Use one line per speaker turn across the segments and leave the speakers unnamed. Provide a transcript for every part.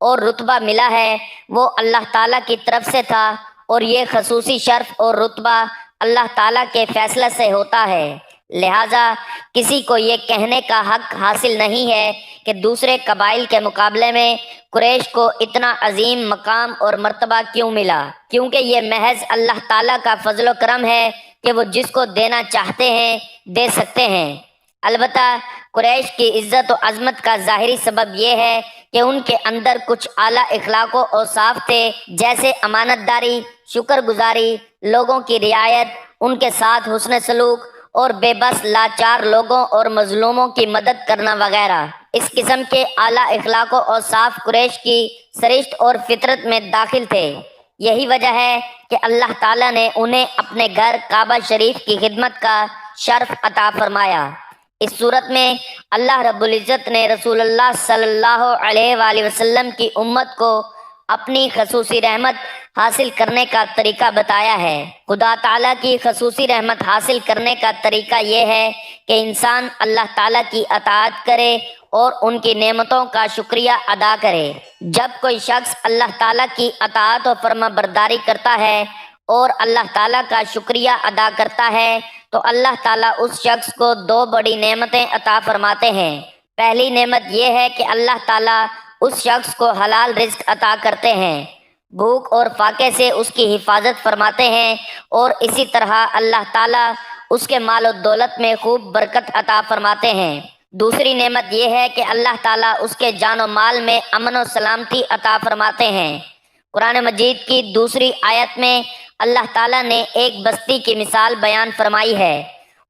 اور رتبہ ملا ہے وہ اللہ تعالیٰ کی طرف سے تھا، اور یہ خصوصی شرف اور رتبہ اللہ تعالیٰ کے فیصلے سے ہوتا ہے۔ لہٰذا کسی کو یہ کہنے کا حق حاصل نہیں ہے کہ دوسرے قبائل کے مقابلے میں قریش کو اتنا عظیم مقام اور مرتبہ کیوں ملا، کیونکہ یہ محض اللہ تعالیٰ کا فضل و کرم ہے کہ وہ جس کو دینا چاہتے ہیں دے سکتے ہیں۔ البتہ قریش کی عزت و عظمت کا ظاہری سبب یہ ہے کہ ان کے اندر کچھ اعلیٰ اخلاق و اوصاف تھے، جیسے امانت داری، شکر گزاری، لوگوں کی رعایت، ان کے ساتھ حسن سلوک، اور بے بس لاچار لوگوں اور مظلوموں کی مدد کرنا وغیرہ۔ اس قسم کے اعلیٰ اخلاق و اوصاف قریش کی سرشت اور فطرت میں داخل تھے۔ یہی وجہ ہے کہ اللہ تعالیٰ نے انہیں اپنے گھر کعبہ شریف کی خدمت کا شرف عطا فرمایا۔ اس صورت میں اللہ رب العزت نے رسول اللہ صلی اللہ علیہ وآلہ وسلم کی امت کو اپنی خصوصی رحمت حاصل کرنے کا طریقہ بتایا ہے۔ خدا تعالیٰ کی خصوصی رحمت حاصل کرنے کا طریقہ یہ ہے کہ انسان اللہ تعالیٰ کی اطاعت کرے اور ان کی نعمتوں کا شکریہ ادا کرے۔ جب کوئی شخص اللہ تعالیٰ کی اطاعت و فرما برداری کرتا ہے اور اللہ تعالیٰ کا شکریہ ادا کرتا ہے تو اللہ تعالیٰ اس شخص کو دو بڑی نعمتیں عطا فرماتے ہیں۔ پہلی نعمت یہ ہے کہ اللہ تعالیٰ اس شخص کو حلال رزق عطا کرتے ہیں، بھوک اور فاقے سے اس کی حفاظت فرماتے ہیں، اور اسی طرح اللہ تعالیٰ اس کے مال و دولت میں خوب برکت عطا فرماتے ہیں۔ دوسری نعمت یہ ہے کہ اللہ تعالیٰ اس کے جان و مال میں امن و سلامتی عطا فرماتے ہیں۔ قرآن مجید کی دوسری آیت میں اللہ تعالیٰ نے ایک بستی کی مثال بیان فرمائی ہے۔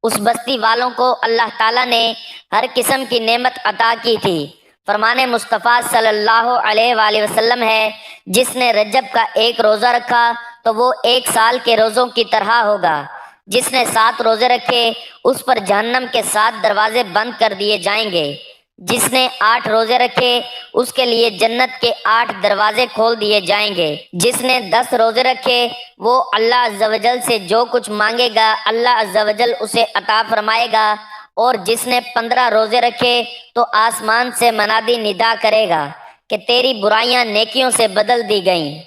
اس بستی والوں کو اللہ تعالیٰ نے ہر قسم کی نعمت عطا کی تھی۔ فرمان مصطفیٰ صلی اللہ علیہ وآلہ وسلم ہے، جس نے رجب کا ایک روزہ رکھا تو وہ 1 سال کے روزوں کی طرح ہوگا۔ جس نے 7 روزے رکھے اس پر جہنم کے 7 دروازے بند کر دیے جائیں گے۔ جس نے 8 روزے رکھے اس کے لیے جنت کے 8 دروازے کھول دیے جائیں گے۔ جس نے 10 روزے رکھے وہ اللہ عز و جل سے جو کچھ مانگے گا اللہ عز و جل اسے عطا فرمائے گا، اور جس نے 15 روزے رکھے تو آسمان سے منادی ندا کرے گا کہ تیری برائیاں نیکیوں سے بدل دی گئیں۔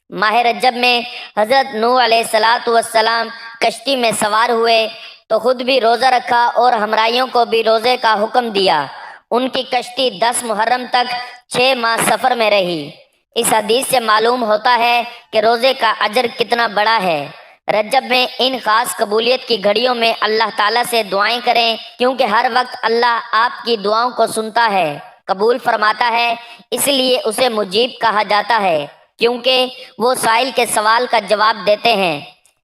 ماہ رجب میں حضرت نوح علیہ السلام کشتی میں سوار ہوئے تو خود بھی روزہ رکھا اور ہمراہیوں کو بھی روزے کا حکم دیا۔ ان کی کشتی 10 محرم تک 6 ماہ سفر میں رہی۔ اس حدیث سے معلوم ہوتا ہے کہ روزے کا اجر کتنا بڑا ہے۔ رجب میں ان خاص قبولیت کی گھڑیوں میں اللہ تعالیٰ سے دعائیں کریں، کیونکہ ہر وقت اللہ آپ کی دعاؤں کو سنتا ہے، قبول فرماتا ہے، اس لیے اسے مجیب کہا جاتا ہے، کیونکہ وہ سائل کے سوال کا جواب دیتے ہیں،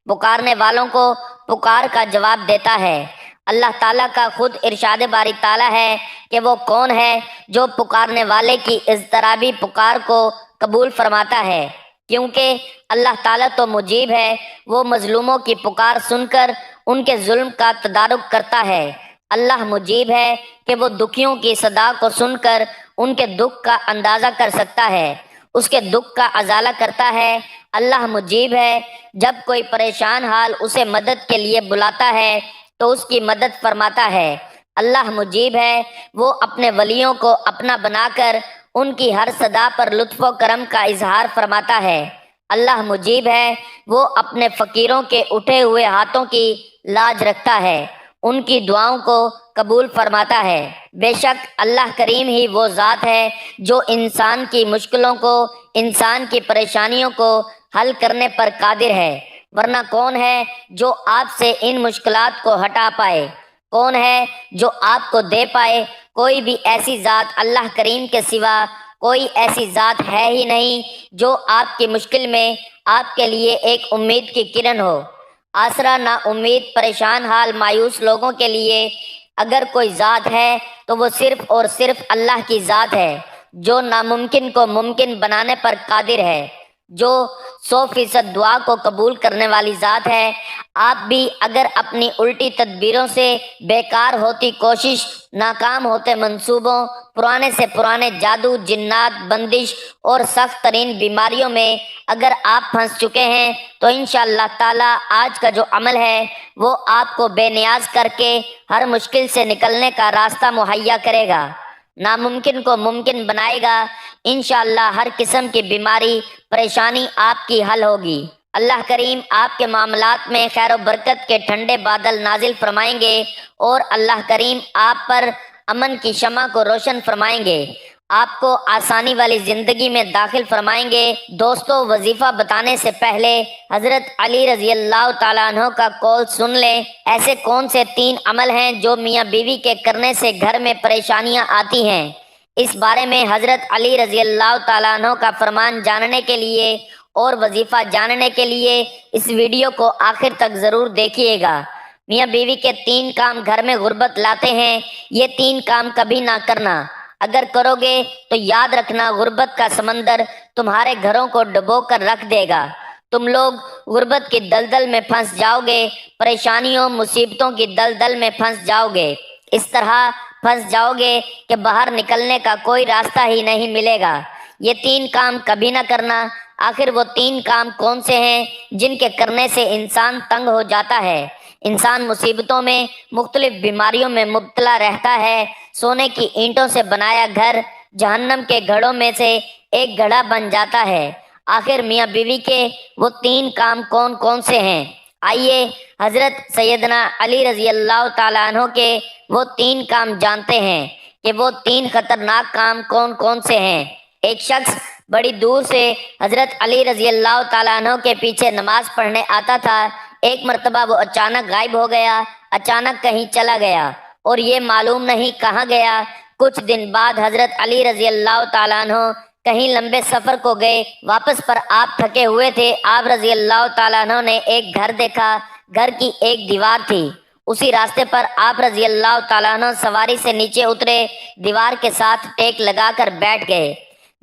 پکارنے والوں کو پکار کا جواب دیتا ہے۔ اللہ تعالیٰ کا خود ارشاد باری تعالیٰ ہے کہ وہ کون ہے جو پکارنے والے کی اضطرابی پکار کو قبول فرماتا ہے، کیونکہ اللہ تعالیٰ تو مجیب ہے، وہ مظلوموں کی پکار سن کر ان کے ظلم کا تدارک کرتا ہے۔ اللہ مجیب ہے کہ وہ دکھیوں کی صدا کو سن کر ان کے دکھ کا اندازہ کر سکتا ہے، اس کے دکھ کا ازالہ کرتا ہے۔ اللہ مجیب ہے، جب کوئی پریشان حال اسے مدد کے لیے بلاتا ہے تو اس کی مدد فرماتا ہے۔ اللہ مجیب ہے، وہ اپنے ولیوں کو اپنا بنا کر ان کی ہر صدا پر لطف و کرم کا اظہار فرماتا ہے۔ اللہ مجیب ہے، وہ اپنے فقیروں کے اٹھے ہوئے ہاتھوں کی لاج رکھتا ہے، ان کی دعاؤں کو قبول فرماتا ہے۔ بے شک اللہ کریم ہی وہ ذات ہے جو انسان کی مشکلوں کو، انسان کی پریشانیوں کو حل کرنے پر قادر ہے، ورنہ کون ہے جو آپ سے ان مشکلات کو ہٹا پائے؟ کون ہے جو آپ کو دے پائے؟ کوئی بھی ایسی ذات اللہ کریم کے سوا کوئی ایسی ذات ہے ہی نہیں جو آپ کی مشکل میں آپ کے لیے ایک امید کی کرن ہو۔ آسرا نا امید پریشان حال مایوس لوگوں کے لیے اگر کوئی ذات ہے تو وہ صرف اور صرف اللہ کی ذات ہے، جو ناممکن کو ممکن بنانے پر قادر ہے، جو 100% دعا کو قبول کرنے والی ذات ہے۔ آپ بھی اگر اپنی الٹی تدبیروں سے، بیکار ہوتی کوشش، ناکام ہوتے منصوبوں، پرانے سے پرانے جادو، جنات، بندش اور سخت ترین بیماریوں میں اگر آپ پھنس چکے ہیں تو انشاءاللہ تعالیٰ آج کا جو عمل ہے وہ آپ کو بے نیاز کر کے ہر مشکل سے نکلنے کا راستہ مہیا کرے گا۔ ناممکن کو ممکن بنائے گا۔ انشاءاللہ ہر قسم کی بیماری پریشانی آپ کی حل ہوگی۔ اللہ کریم آپ کے معاملات میں خیر و برکت کے ٹھنڈے بادل نازل فرمائیں گے اور اللہ کریم آپ پر امن کی شمع کو روشن فرمائیں گے، آپ کو آسانی والی زندگی میں داخل فرمائیں گے۔ دوستو، وظیفہ بتانے سے پہلے حضرت علی رضی اللہ تعالیٰ عنہ کا قول سن لیں۔ ایسے کون سے 3 عمل ہیں جو میاں بیوی کے کرنے سے گھر میں پریشانیاں آتی ہیں؟ اس بارے میں حضرت علی رضی اللہ تعالیٰ عنہ کا فرمان جاننے کے لیے اور وظیفہ جاننے کے لیے اس ویڈیو کو آخر تک ضرور دیکھیے گا۔ میاں بیوی کے 3 کام گھر میں غربت لاتے ہیں، یہ 3 کام کبھی نہ کرنا۔ اگر کرو گے تو یاد رکھنا غربت کا سمندر تمہارے گھروں کو ڈبو کر رکھ دے گا۔ تم لوگ غربت کی دلدل میں پھنس جاؤ گے، پریشانیوں مصیبتوں کی دلدل میں پھنس جاؤ گے، اس طرح پھنس جاؤ گے کہ باہر نکلنے کا کوئی راستہ ہی نہیں ملے گا۔ یہ 3 کام کبھی نہ کرنا۔ آخر وہ 3 کام کون سے ہیں جن کے کرنے سے انسان تنگ ہو جاتا ہے، انسان مصیبتوں میں مختلف بیماریوں میں مبتلا رہتا ہے؟ سونے کی اینٹوں سے بنایا گھر جہنم کے گھڑوں میں سے ایک گھڑا بن جاتا ہے۔ آخر میاں بیوی کے وہ 3 کام کون کون سے ہیں؟ آئیے حضرت سیدنا علی رضی اللہ تعالیٰ عنہ کے وہ 3 کام جانتے ہیں کہ وہ 3 خطرناک کام کون کون سے ہیں۔ ایک شخص بڑی دور سے حضرت علی رضی اللہ تعالیٰ عنہ کے پیچھے نماز پڑھنے آتا تھا۔ ایک مرتبہ وہ اچانک غائب ہو گیا، اچانک کہیں چلا گیا اور یہ معلوم نہیں کہاں گیا۔ کچھ دن بعد حضرت علی رضی اللہ تعالیٰ عنہ کہیں لمبے سفر کو گئے، واپس پر آپ تھکے ہوئے تھے۔ آپ رضی اللہ تعالیٰ عنہ نے ایک گھر دیکھا، گھر کی ایک دیوار تھی، اسی راستے پر آپ رضی اللہ تعالیٰ عنہ سواری سے نیچے اترے، دیوار کے ساتھ ٹیک لگا کر بیٹھ گئے۔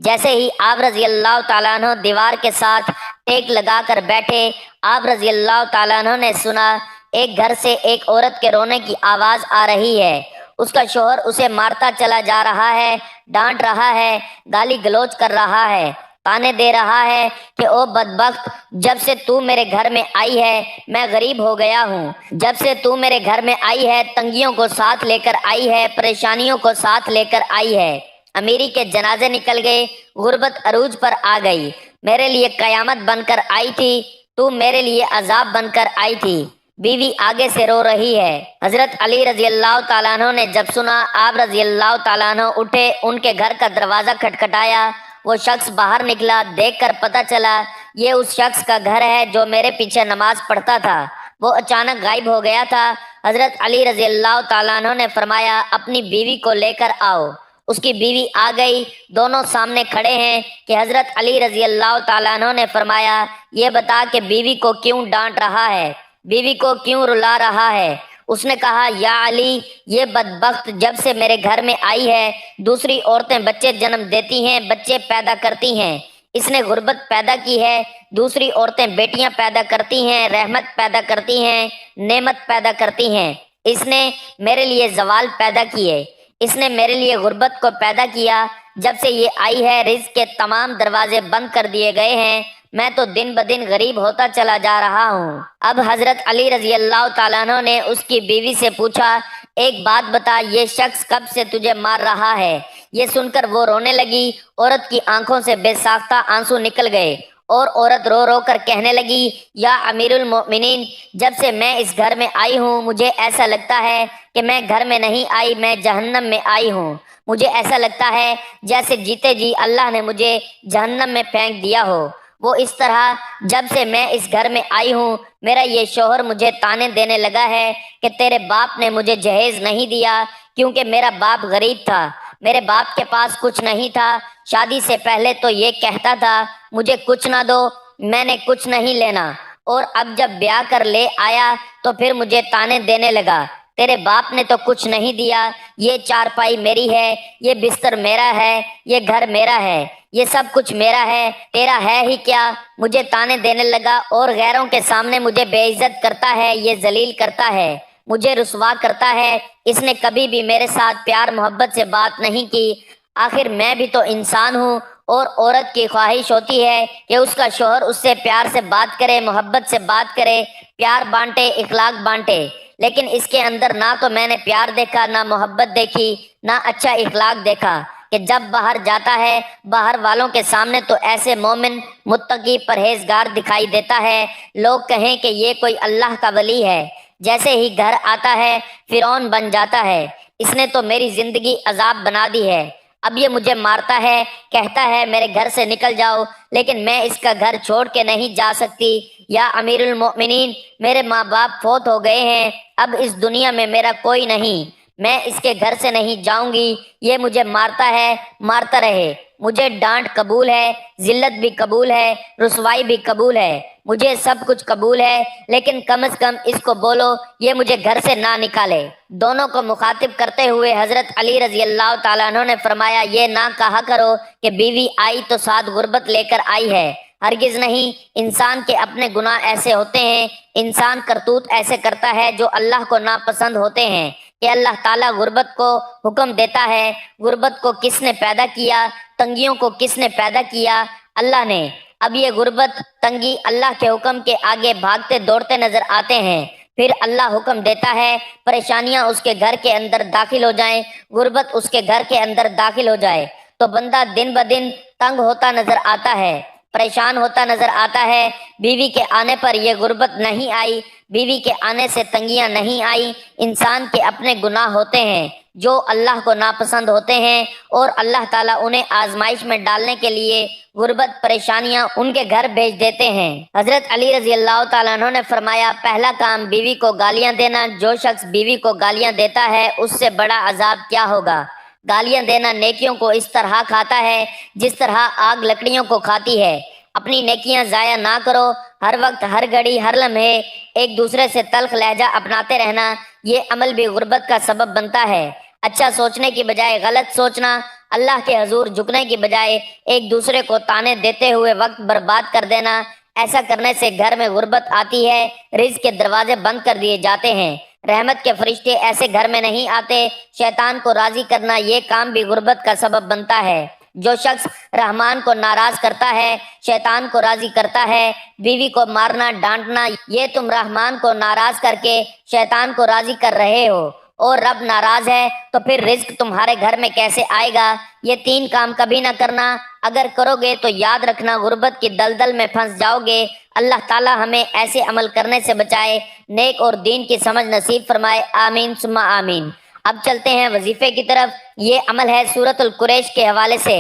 جیسے ہی آپ رضی اللہ تعالیٰ عنہ دیوار کے ساتھ ٹیک لگا کر بیٹھے، آپ رضی اللہ تعالیٰ عنہ نے سنا ایک گھر سے ایک عورت کے رونے کی آواز آ رہی ہے۔ اس کا شوہر اسے مارتا چلا جا رہا ہے، ڈانٹ رہا ہے، گالی گلوچ کر رہا ہے، تانے دے رہا ہے کہ او بدبخت، جب سے تو میرے گھر میں آئی ہے میں غریب ہو گیا ہوں، جب سے تو میرے گھر میں آئی ہے تنگیوں کو ساتھ لے کر آئی ہے، پریشانیوں کو ساتھ لے کر آئی ہے، امیری کے جنازے نکل گئے، غربت عروج پر آ گئی، میرے لیے قیامت بن کر آئی تھی، تو میرے لیے عذاب بن کر آئی تھی۔ بیوی آگے سے رو رہی ہے۔ حضرت علی رضی اللہ تعالیٰ عنہ نے جب سنا، آپ رضی اللہ تعالیٰ عنہ اٹھے، ان کے گھر کا دروازہ کھٹکھٹایا، وہ شخص باہر نکلا، دیکھ کر پتہ چلا یہ اس شخص کا گھر ہے جو میرے پیچھے نماز پڑھتا تھا، وہ اچانک غائب ہو گیا تھا۔ حضرت علی رضی اللہ تعالیٰ عنہ نے فرمایا اپنی بیوی کو لے کر آؤ۔ اس کی بیوی آ گئی، دونوں سامنے کھڑے ہیں کہ حضرت علی رضی اللہ تعالیٰ عنہ نے فرمایا یہ بتا کہ بیوی کو کیوں ڈانٹ رہا ہے، بیوی کو کیوں رلا رہا ہے؟ اس نے کہا یا علی، یہ بدبخت جب سے میرے گھر میں آئی ہے دوسری عورتیں بچے جنم دیتی ہیں، بچے پیدا کرتی ہیں، اس نے غربت پیدا کی ہے، دوسری عورتیں بیٹیاں پیدا کرتی ہیں، رحمت پیدا کرتی ہیں، نعمت پیدا کرتی ہیں، اس نے میرے لیے زوال پیدا کیے، اس نے میرے لیے غربت کو پیدا کیا۔ جب سے یہ آئی ہے رزق کے تمام دروازے بند کر دیے گئے ہیں، میں تو دن بدن غریب ہوتا چلا جا رہا ہوں۔ اب حضرت علی رضی اللہ تعالیٰ عنہ نے اس کی بیوی سے پوچھا ایک بات بتا، یہ شخص کب سے تجھے مار رہا ہے؟ یہ سن کر وہ رونے لگی، عورت کی آنکھوں سے بے ساختہ آنسو نکل گئے اور عورت رو رو کر کہنے لگی یا امیر المؤمنین، جب سے میں اس گھر میں آئی ہوں مجھے ایسا لگتا ہے کہ میں گھر میں نہیں آئی، میں جہنم میں آئی ہوں، مجھے ایسا لگتا ہے جیسے جیتے جی اللہ نے مجھے جہنم میں پھینک دیا ہو۔ وہ اس طرح جب سے میں اس گھر میں آئی ہوں میرا یہ شوہر مجھے تانے دینے لگا ہے کہ تیرے باپ نے مجھے جہیز نہیں دیا، کیونکہ میرا باپ غریب تھا، میرے باپ کے پاس کچھ نہیں تھا، شادی سے پہلے تو یہ کہتا تھا مجھے کچھ نہ دو، میں نے کچھ نہیں لینا، اور اب جب بیاہ کر لے آیا تو پھر مجھے تانے دینے لگا، تیرے باپ نے تو کچھ نہیں دیا، یہ چارپائی میری ہے، یہ بستر میرا ہے، یہ گھر میرا ہے، یہ سب کچھ میرا ہے، تیرا ہے ہی کیا؟ مجھے تانے دینے لگا اور غیروں کے سامنے مجھے بے عزت کرتا ہے، یہ ذلیل کرتا ہے، مجھے رسوا کرتا ہے، اس نے کبھی بھی میرے ساتھ پیار محبت سے بات نہیں کی۔ آخر میں بھی تو انسان ہوں، اور عورت کی خواہش ہوتی ہے کہ اس کا شوہر اس سے پیار سے بات کرے، محبت سے بات کرے، پیار بانٹے، اخلاق بانٹے، لیکن اس کے اندر نہ تو میں نے پیار دیکھا، نہ محبت دیکھی، نہ اچھا اخلاق دیکھا کہ جب باہر جاتا ہے باہر والوں کے سامنے تو ایسے مومن متقی پرہیزگار دکھائی دیتا ہے، لوگ کہیں کہ یہ کوئی اللہ کا ولی ہے، جیسے ہی گھر آتا ہے فرعون بن جاتا ہے، اس نے تو میری زندگی عذاب بنا دی ہے، اب یہ مجھے مارتا ہے، کہتا ہے میرے گھر سے نکل جاؤ، لیکن میں اس کا گھر چھوڑ کے نہیں جا سکتی، یا امیر المؤمنین میرے ماں باپ فوت ہو گئے ہیں، اب اس دنیا میں میرا کوئی نہیں، میں اس کے گھر سے نہیں جاؤں گی، یہ مجھے مارتا ہے، مارتا رہے، مجھے ڈانٹ قبول ہے، ذلت بھی قبول ہے، رسوائی بھی قبول ہے، مجھے سب کچھ قبول ہے، لیکن کم از کم اس کو بولو یہ مجھے گھر سے نہ نکالے۔ دونوں کو مخاطب کرتے ہوئے حضرت علی رضی اللہ تعالیٰ عنہ نے فرمایا، یہ نہ کہا کرو کہ بیوی آئی تو ساتھ غربت لے کر آئی ہے، ہرگز نہیں، انسان کے اپنے گناہ ایسے ہوتے ہیں، انسان کرتوت ایسے کرتا ہے جو اللہ کو ناپسند ہوتے ہیں کہ اللہ تعالیٰ غربت کو حکم دیتا ہے۔ غربت کو کس نے پیدا کیا؟ تنگیوں کو کس نے پیدا کیا؟ اللہ نے۔ اب یہ غربت تنگی اللہ کے حکم کے آگے بھاگتے دوڑتے نظر آتے ہیں، پھر اللہ حکم دیتا ہے پریشانیاں اس کے گھر کے اندر داخل ہو جائیں، غربت اس کے گھر کے اندر داخل ہو جائے تو بندہ دن بدن تنگ ہوتا نظر آتا ہے، پریشان ہوتا نظر آتا ہے۔ بیوی کے آنے پر یہ غربت نہیں آئی، بیوی کے آنے سے تنگیاں نہیں آئی، انسان کے اپنے گناہ ہوتے ہیں جو اللہ کو ناپسند ہوتے ہیں، اور اللہ تعالیٰ انہیں آزمائش میں ڈالنے کے لیے غربت پریشانیاں ان کے گھر بھیج دیتے ہیں۔ حضرت علی رضی اللہ تعالیٰ عنہ نے فرمایا، پہلا کام بیوی کو گالیاں دینا، جو شخص بیوی کو گالیاں دیتا ہے اس سے بڑا عذاب کیا ہوگا۔ گالیاں دینا نیکیوں کو اس طرح کھاتا ہے جس طرح آگ لکڑیوں کو کھاتی ہے۔ اپنی نیکیاں ضائع نہ کرو، ہر وقت ہر گھڑی ہر لمحے ایک دوسرے سے تلخ لہجہ اپناتے رہنا، یہ عمل بھی غربت کا سبب بنتا ہے۔ اچھا سوچنے کی بجائے غلط سوچنا، اللہ کے حضور جھکنے کی بجائے ایک دوسرے کو طعنے دیتے ہوئے وقت برباد کر دینا، ایسا کرنے سے گھر میں غربت آتی ہے، رزق کے دروازے بند کر دیے جاتے ہیں، رحمت کے فرشتے ایسے گھر میں نہیں آتے۔ شیطان کو راضی کرنا یہ کام بھی غربت کا سبب بنتا ہے۔ جو شخص رحمان کو ناراض کرتا ہے شیطان کو راضی کرتا ہے۔ بیوی کو مارنا ڈانٹنا، یہ تم رحمان کو ناراض کر کے شیطان کو راضی کر رہے ہو، اور رب ناراض ہے تو پھر رزق تمہارے گھر میں کیسے آئے گا؟ یہ تین کام کبھی نہ کرنا، اگر کرو گے تو یاد رکھنا غربت کی دلدل میں پھنس جاؤ گے۔ اللہ تعالی ہمیں ایسے عمل کرنے سے بچائے، نیک اور دین کی سمجھ نصیب فرمائے، آمین ثم آمین۔ اب چلتے ہیں وظیفے کی طرف۔ یہ عمل ہے سورۃ القریش کے حوالے سے۔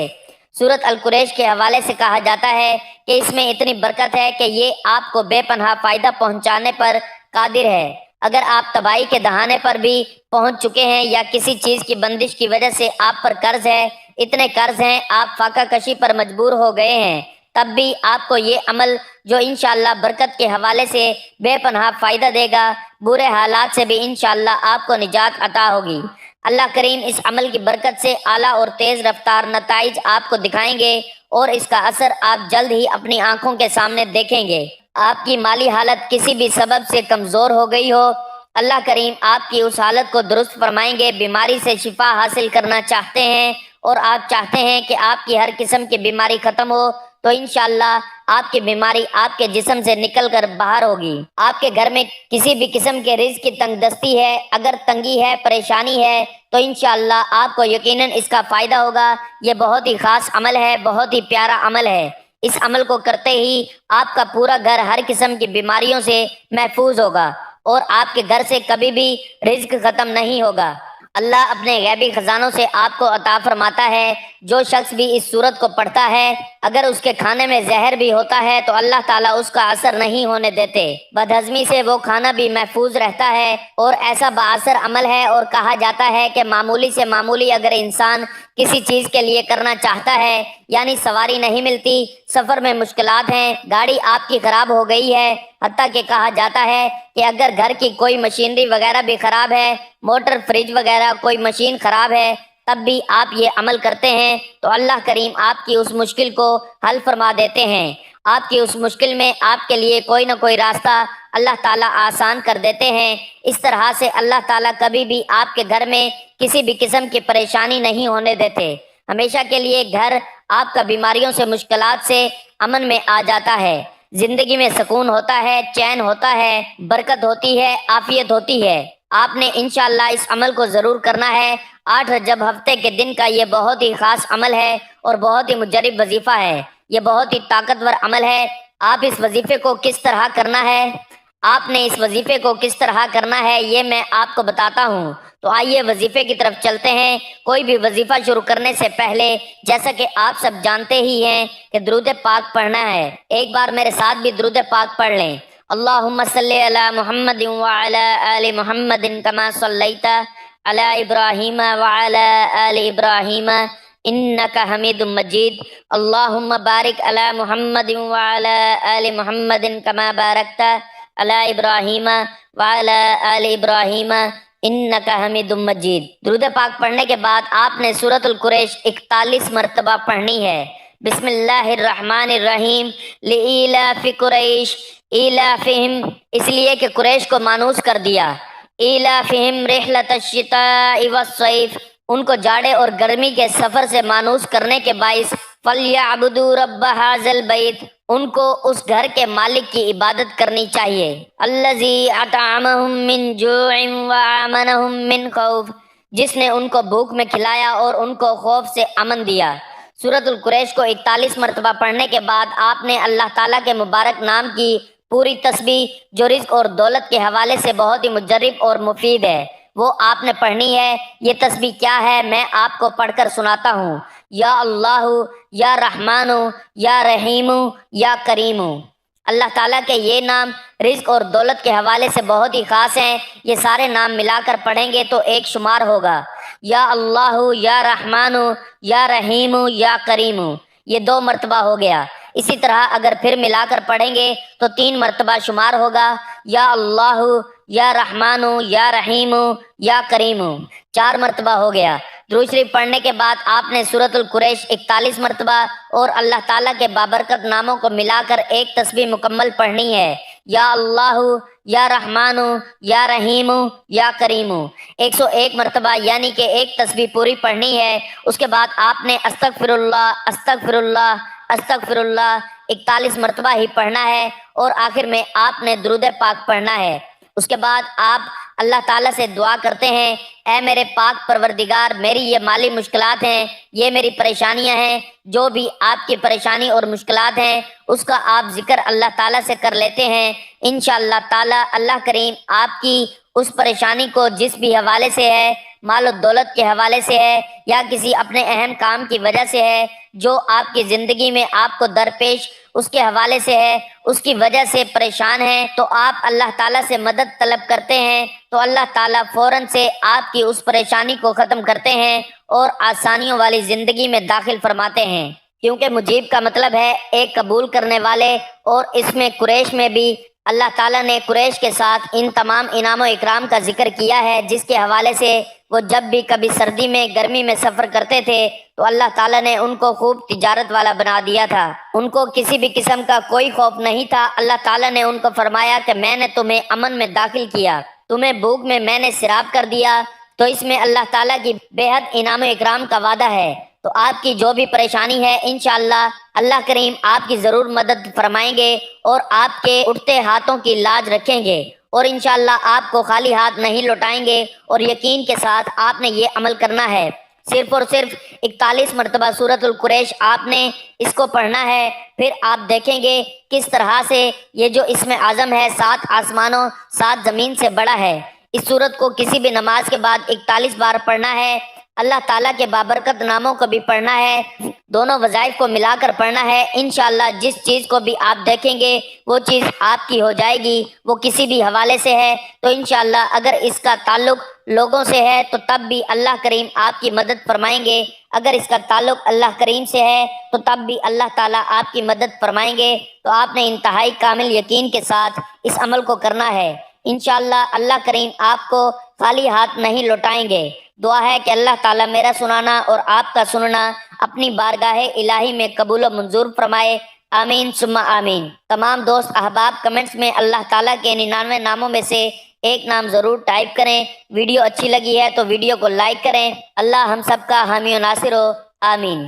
سورۃ القریش کے حوالے سے کہا جاتا ہے کہ اس میں اتنی برکت ہے کہ یہ آپ کو بے پناہ فائدہ پہنچانے پر قادر ہے۔ اگر آپ تباہی کے دہانے پر بھی پہنچ چکے ہیں یا کسی چیز کی بندش کی وجہ سے آپ پر قرض ہے، اتنے قرض ہیں آپ فاقہ کشی پر مجبور ہو گئے ہیں، تب بھی آپ کو یہ عمل جو انشاءاللہ برکت کے حوالے سے بے پناہ فائدہ دے گا، برے حالات سے بھی انشاءاللہ آپ کو نجات عطا ہوگی۔ اللہ کریم اس عمل کی برکت سے اعلیٰ اور تیز رفتار نتائج آپ کو دکھائیں گے، اور اس کا اثر آپ جلد ہی اپنی آنکھوں کے سامنے دیکھیں گے۔ آپ کی مالی حالت کسی بھی سبب سے کمزور ہو گئی ہو، اللہ کریم آپ کی اس حالت کو درست فرمائیں گے۔ بیماری سے شفا حاصل کرنا چاہتے ہیں اور آپ چاہتے ہیں کہ آپ کی ہر قسم کی بیماری ختم ہو، تو انشاءاللہ آپ کی بیماری آپ کے جسم سے نکل کر باہر ہوگی۔ آپ کے گھر میں کسی بھی قسم کے رزق کی تنگ دستی ہے، اگر تنگی ہے، پریشانی ہے، تو انشاءاللہ آپ کو یقیناً اس کا فائدہ ہوگا۔ یہ بہت ہی خاص عمل ہے، بہت ہی پیارا عمل ہے۔ اس عمل کو کرتے ہی آپ کا پورا گھر ہر قسم کی بیماریوں سے محفوظ ہوگا، اور آپ کے گھر سے کبھی بھی رزق ختم نہیں ہوگا۔ اللہ اپنے غیبی خزانوں سے آپ کو عطا فرماتا ہے۔ جو شخص بھی اس سورت کو پڑھتا ہے، اگر اس کے کھانے میں زہر بھی ہوتا ہے تو اللہ تعالیٰ اس کا اثر نہیں ہونے دیتے، بدہضمی سے وہ کھانا بھی محفوظ رہتا ہے، اور ایسا بااثر عمل ہے۔ اور کہا جاتا ہے کہ معمولی سے معمولی اگر انسان کسی چیز کے لیے کرنا چاہتا ہے، یعنی سواری نہیں ملتی، سفر میں مشکلات ہیں، گاڑی آپ کی خراب ہو گئی ہے، حتیٰ کہ کہا جاتا ہے کہ اگر گھر کی کوئی مشینری وغیرہ بھی خراب ہے، موٹر فریج وغیرہ کوئی مشین خراب ہے، تب بھی آپ یہ عمل کرتے ہیں تو اللہ کریم آپ کی اس مشکل کو حل فرما دیتے ہیں۔ آپ کی اس مشکل میں آپ کے لیے کوئی نہ کوئی راستہ اللہ تعالیٰ آسان کر دیتے ہیں۔ اس طرح سے اللہ تعالیٰ کبھی بھی آپ کے گھر میں کسی بھی قسم کی پریشانی نہیں ہونے دیتے۔ ہمیشہ کے لیے گھر آپ کا بیماریوں سے مشکلات سے امن میں آ جاتا ہے۔ زندگی میں سکون ہوتا ہے، چین ہوتا ہے، برکت ہوتی ہے، عافیت ہوتی ہے۔ آپ نے انشاءاللہ اس عمل کو ضرور کرنا ہے۔ 8 رجب ہفتے کے دن کا یہ بہت ہی خاص عمل ہے اور بہت ہی مجرب وظیفہ ہے۔ یہ بہت ہی طاقتور عمل ہے۔ آپ اس وظیفے کو کس طرح کرنا ہے، آپ نے اس وظیفے کو کس طرح کرنا ہے یہ میں آپ کو بتاتا ہوں۔ تو آئیے وظیفے کی طرف چلتے ہیں۔ کوئی بھی وظیفہ شروع کرنے سے پہلے جیسا کہ آپ سب جانتے ہی ہیں کہ درود پاک پڑھنا ہے۔ ایک بار میرے ساتھ بھی درود پاک پڑھ لیں۔ اللہم صلی علی محمد وعلی آل محمد کما صلیت علی ابراہیم وعلی آل ابراہیم انک حمید مجید۔ اللہم بارک علی محمد وعلی آل محمد کما بارکت علی ابراہیم وعلی آل ابراہیم انک حمید مجید۔ درود پاک پڑھنے کے بعد آپ نے سورۃ القریش 41 مرتبہ پڑھنی ہے۔ بسم اللہ الرحمن الرحیم لإیلاف قریش ایلافہم، اس لیے کہ قریش کو مانوس کر دیا۔ ایلافہم رحلۃ الشتاء والصیف، ان کو جاڑے اور گرمی کے سفر سے مانوس کرنے کے باعث فَلْيَعْبُدُوا رَبَّ هَٰذَا الْبَيْتِ، ان کو اس گھر کے مالک کی عبادت کرنی چاہیے۔ الَّذِي أَطْعَمَهُم مِّن جُوعٍ وَآمَنَهُم مِّن خَوْفٍ، جس نے ان کو بھوک میں کھلایا اور ان کو خوف سے امن دیا۔ سورۃ القریش کو 41 مرتبہ پڑھنے کے بعد آپ نے اللہ تعالیٰ کے مبارک نام کی پوری تسبیح جو رزق اور دولت کے حوالے سے بہت ہی مجرب اور مفید ہے وہ آپ نے پڑھنی ہے۔ یہ تسبیح کیا ہے میں آپ کو پڑھ کر سناتا ہوں۔ یا اللہ، یا رحمان، یا رحیم، یا کریم۔ اللہ تعالیٰ کے یہ نام رزق اور دولت کے حوالے سے بہت ہی خاص ہیں۔ یہ سارے نام ملا کر پڑھیں گے تو ایک شمار ہوگا۔ یا اللہ، یا رحمان، یا رحیم، یا کریم، یہ 2 مرتبہ ہو گیا۔ اسی طرح اگر پھر ملا کر پڑھیں گے تو 3 مرتبہ شمار ہوگا۔ یا اللہ، یا رحمان، یا رحیم، یا کریم، 4 مرتبہ ہو گیا۔ درود شریف پڑھنے کے بعد آپ نے سورۃ القریش 41 مرتبہ اور اللہ تعالیٰ کے بابرکت ناموں کو ملا کر ایک تسبیح مکمل پڑھنی ہے۔ یا اللہ، یا رحمان، یا رحیم، یا کریم، 101 مرتبہ یعنی کہ ایک تسبیح پوری پڑھنی ہے۔ اس کے بعد آپ نے استغفر اللہ استغفر اللہ استغفر اللہ 41 مرتبہ ہی پڑھنا ہے اور آخر میں آپ نے درود پاک پڑھنا ہے۔ اس کے بعد آپ اللہ تعالیٰ سے دعا کرتے ہیں، اے میرے پاک پروردگار، میری یہ مالی مشکلات ہیں، یہ میری پریشانیاں ہیں، جو بھی آپ کی پریشانی اور مشکلات ہیں اس کا آپ ذکر اللہ تعالیٰ سے کر لیتے ہیں۔ انشاءاللہ تعالیٰ اللہ کریم آپ کی اس پریشانی کو جس بھی حوالے سے ہے، مال و دولت کے حوالے سے ہے یا کسی اپنے اہم کام کی وجہ سے ہے جو آپ کی زندگی میں آپ کو درپیش اس کے حوالے سے ہے، اس کی وجہ سے پریشان ہیں تو آپ اللہ تعالیٰ سے مدد طلب کرتے ہیں تو اللہ تعالیٰ فوراً سے آپ کی اس پریشانی کو ختم کرتے ہیں اور آسانیوں والی زندگی میں داخل فرماتے ہیں، کیونکہ مجیب کا مطلب ہے ایک قبول کرنے والے، اور اس میں قریش میں بھی اللہ تعالیٰ نے قریش کے ساتھ ان تمام انعام و اکرام کا ذکر کیا ہے جس کے حوالے سے وہ جب بھی کبھی سردی میں گرمی میں سفر کرتے تھے تو اللہ تعالیٰ نے ان کو خوب تجارت والا بنا دیا تھا، ان کو کسی بھی قسم کا کوئی خوف نہیں تھا۔ اللہ تعالیٰ نے ان کو فرمایا کہ میں نے تمہیں امن میں داخل کیا، تمہیں بھوک میں نے سیراب کر دیا، تو اس میں اللہ تعالیٰ کی بے حد انعام و اکرام کا وعدہ ہے۔ تو آپ کی جو بھی پریشانی ہے انشاءاللہ اللہ کریم آپ کی ضرور مدد فرمائیں گے اور آپ کے اٹھتے ہاتھوں کی لاج رکھیں گے اور انشاءاللہ آپ کو خالی ہاتھ نہیں لوٹائیں گے، اور یقین کے ساتھ آپ نے یہ عمل کرنا ہے۔ صرف اور صرف 41 مرتبہ سورۃ القریش آپ نے اس کو پڑھنا ہے، پھر آپ دیکھیں گے کس طرح سے یہ جو اسم اعظم ہے 7 آسمانوں 7 زمین سے بڑا ہے۔ اس سورت کو کسی بھی نماز کے بعد 41 بار پڑھنا ہے۔ اللہ تعالیٰ کے بابرکت ناموں کو بھی پڑھنا ہے، دونوں وظائف کو ملا کر پڑھنا ہے۔ انشاءاللہ جس چیز کو بھی آپ دیکھیں گے وہ چیز آپ کی ہو جائے گی، وہ کسی بھی حوالے سے ہے تو انشاءاللہ اگر اس کا تعلق لوگوں سے ہے تو تب بھی اللہ کریم آپ کی مدد فرمائیں گے، اگر اس کا تعلق اللہ کریم سے ہے تو تب بھی اللہ تعالیٰ آپ کی مدد فرمائیں گے۔ تو آپ نے انتہائی کامل یقین کے ساتھ اس عمل کو کرنا ہے۔ انشاءاللہ اللہ کریم آپ کو خالی ہاتھ نہیں لوٹائیں گے۔ دعا ہے کہ اللہ تعالیٰ میرا سنانا اور آپ کا سننا اپنی بارگاہ الہی میں قبول و منظور فرمائے، آمین ثم آمین۔ تمام دوست احباب کمنٹس میں اللہ تعالیٰ کے 99 ناموں میں سے ایک نام ضرور ٹائپ کریں۔ ویڈیو اچھی لگی ہے تو ویڈیو کو لائک کریں۔ اللہ ہم سب کا حامی و ناصر ہو، آمین۔